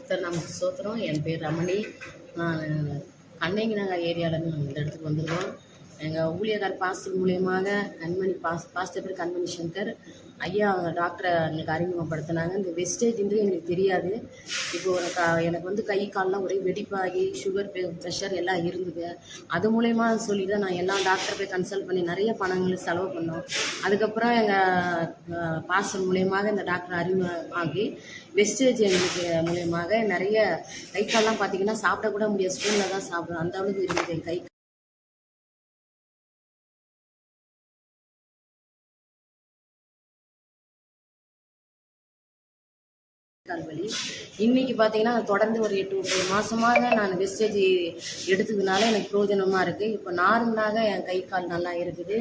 கர்த்தர் நமக்கு ஸ்தோத்திரம். என் பேர் ரமணி. நான் கண்ணகி நகர் ஏரியாவிலேருந்து இந்த இடத்துக்கு வந்திருக்கோம். எங்கள் ஊழியக்கார் பாஸ்டர் மூலியமாக பாஸ்டர் பேர் கண்மணி சங்கர் ஐயா டாக்டரை எங்களுக்கு அறிமுகப்படுத்தினாங்க. இந்த வெஸ்டேஜ்ன்றது எங்களுக்கு தெரியாது. இப்போது எனக்கு வந்து கை கால்லாம் ஒரே வெடிப்பாகி சுகர் ப்ரெஷர் எல்லாம் இருந்தது. அது மூலயமா சொல்லி தான் நான் எல்லா டாக்டரை போய் கன்சல்ட் பண்ணி நிறைய பணங்களை செலவு பண்ணோம். அதுக்கப்புறம் எங்கள் பாஸ்டர் மூலியமாக இந்த டாக்டர் அறிமுகமாகி வெஸ்டேஜ் எங்களுக்கு மூலியமாக நிறைய கை கால்லாம் பார்த்தீங்கன்னா சாப்பிடக்கூட முடியாது, ஸ்பூனில் தான் சாப்பிடுவோம். அந்த அளவுக்கு இருந்தது கை கால் வலி. இன்னைக்கு பார்த்தீங்கன்னா தொடர்ந்து ஒரு 8 மாதமாக நான் வெஸ்டேஜ் எடுத்ததுனால எனக்கு பிரயோஜனமாக இருக்குது. இப்போ நார்மலாக என் கை கால் நல்லா இருக்குது.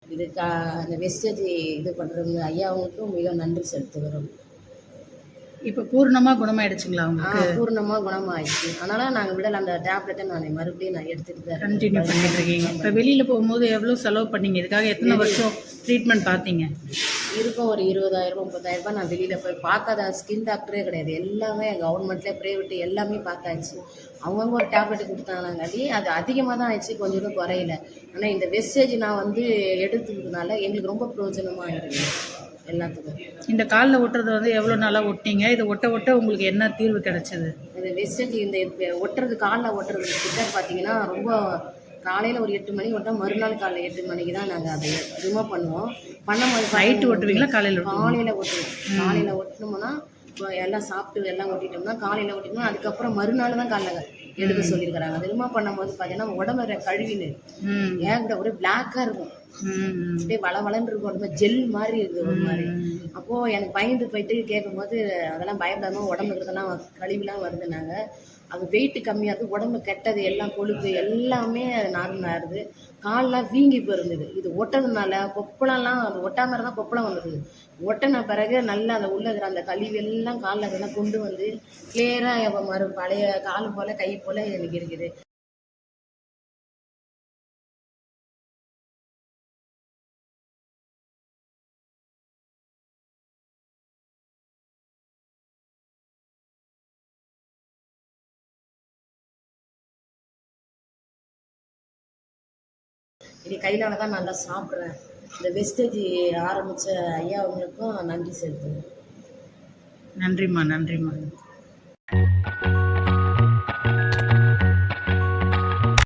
இதுக்கு அந்த வெஸ்டேஜ் இது பண்ணுறவங்க ஐயாவுக்கும் மிக நன்றி செலுத்துகிறோம். இப்போ பூர்ணமாக குணமாயிடுச்சுங்களா உங்களுக்கு? பூர்ணமாக குணமாயிடுச்சு. அதனால நாங்கள் விடல, அந்த டேப்லெட்டை மறுபடியும் நான் எடுத்துகிட்டு தான் கண்டினியூ பண்ணிட்டு இருக்கீங்க. இப்போ வெளியில் போகும்போது எவ்வளோ செலவு பண்ணீங்க? இதுக்காக எத்தனை வருஷம் ட்ரீட்மெண்ட் பார்த்தீங்க? இருக்கும் ஒரு 20,000 30,000 நான் வெளியில் போய் பார்க்காத ஸ்கின் டாக்டரே கிடையாது. எல்லாமே கவர்மெண்ட்லேயே ப்ரைவேட்டு எல்லாமே பார்த்தாச்சு. அவங்கவுங்க ஒரு டேப்லெட் கொடுத்தாங்கங்காட்டி அது அதிகமாக தான் ஆயிடுச்சு, கொஞ்சம் கூட குறையில. ஆனால் இந்த வெஸ்டேஜ் நான் வந்து எடுத்துக்கிறதுனால எங்களுக்கு ரொம்ப பிரயோஜனமாக இருக்குது எல்லாத்துக்கும். இந்த காலில் ஒட்டுறது வந்து எவ்வளோ நாளாக ஒட்டிங்க? இது ஒட்ட ஒட்ட உங்களுக்கு என்ன தீர்வு கிடைச்சது? இந்த வெஸ்டேஜ் இந்த ஒட்டுறது காலில் ஒட்டுறது கிட்ட பார்த்தீங்கன்னா ரொம்ப காலையில் ஒரு 8 மணி ஒட்டா மறுநாள் காலையில் 8 மணிக்கு தான் நாங்கள் அதை ரிமூவ் பண்ணுவோம். பண்ணும்போது நைட்டு ஒட்டுவீங்களா காலையில்? காலையில் ஒட்டுவோம். காலையில் ஒட்டினோம்னா எல்லாம் சாப்பிட்டு எல்லாம் ஒட்டிட்டோம்னா காலையில் ஒட்டினோம்னா அதுக்கப்புறம் மறுநாள் தான் காலைல எடுக்க சொல்லியிருக்கிறாங்க. அது ரிமூவ் பண்ணும்போது பார்த்தீங்கன்னா உடம்புற கழுவின்னு ஏன் கூட ஒரே பிளாக்காக இருக்கும், அப்படியே வளவளன்னு இருக்கும், உடம்பு ஜெல் மாதிரி இருக்குது ஒரு மாதிரி. அப்போது எனக்கு பயந்து போயிட்டு கேட்கும்போது அதெல்லாம் பயப்படாமல் உடம்புல இருக்கிறதெல்லாம் கழிவுலாம் வருதுனாங்க. அது வெயிட்டு கம்மியாக இருக்குது, உடம்பு கெட்டது எல்லாம் கொழுப்பு எல்லாமே நார்மலாக இருக்குது. கால்லாம் வீங்கி போயிருந்தது. இது ஒட்டதுனால கொப்பளம்லாம் அது ஒட்டாமல் இருந்தால் கொப்பளம் வந்துடுது. ஒட்டின பிறகு நல்லா அந்த உள்ள இருக்கிற அந்த கழிவு எல்லாம் காலில் இதெல்லாம் கொண்டு வந்து கிளியராக பழைய கால் போல் கை போல் எனக்கு இருக்குது. இனி கையினால தான் நல்லா சாப்பிட்றேன். இந்த வெஸ்டேஜ் ஆரம்பித்த ஐயா அவங்களுக்கும் நன்றி செலுத்துகிறேன். நன்றிம்மா.